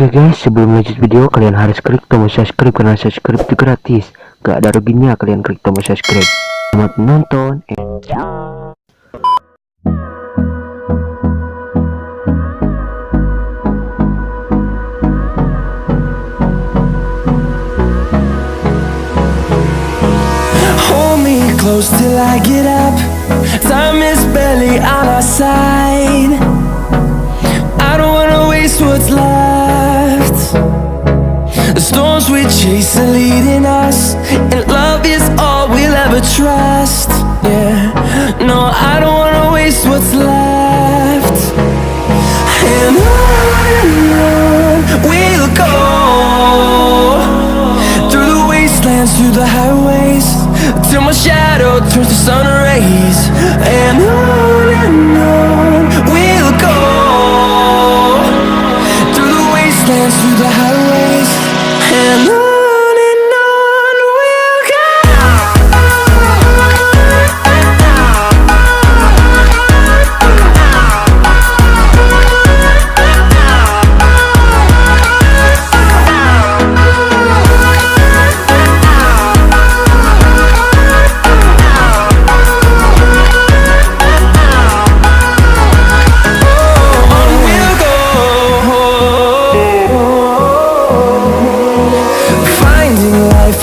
Oke guys, sebelum lanjut video kalian harus klik tombol subscribe karena subscribe itu gratis. Gak ada ruginya kalian klik tombol subscribe. Selamat menonton. Hold me close till I get up. Time is barely on our side. I don't wanna waste what's left. The storms we chase are leading us, and love is all we'll ever trust. Yeah, no, I don't wanna waste what's left. And on we'll go, through the wastelands, through the highways, till my shadow turns to sun rays. And on we'll go, through the wastelands, through the highways, and on we'll go.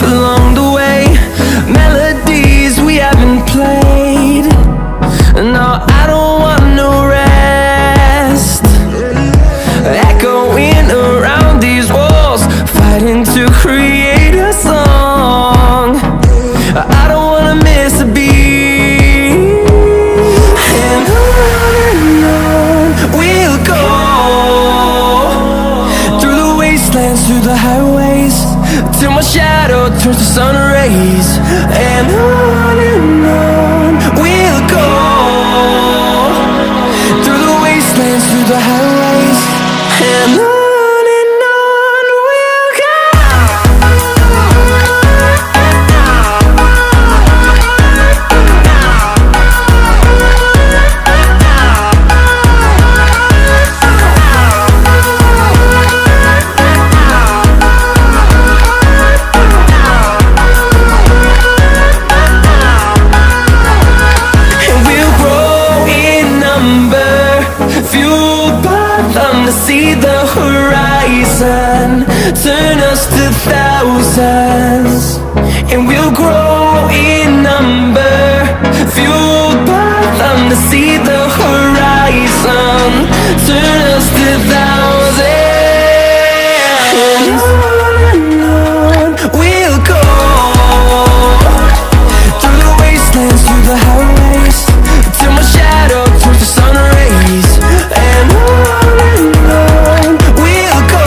Along the way, melodies we haven't played. No, I don't want no rest. Echoing around these walls, fighting to create a song. I don't wanna miss a beat. And on we'll go, through the wastelands, through the highways, till my shadow turns to sun rays. And on we'll go, through the wastelands, through the highways, and on we'll go. See the horizon, turn us to thousands, and we'll grow in number, fueled by them to see the horizon, turn us to thousands, and on we'll go, through the wastelands, through the highways, till my shadow turns to sun rays. And on we'll go,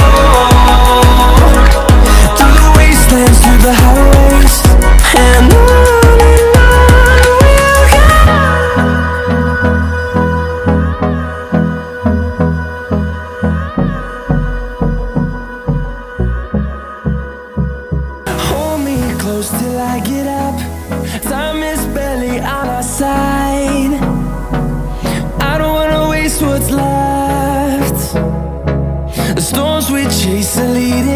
through the wastelands, through the highways, and on we'll go. Hold me close till I get up. Time is barely on our side. I don't wanna waste what's left. The storms we chase are leading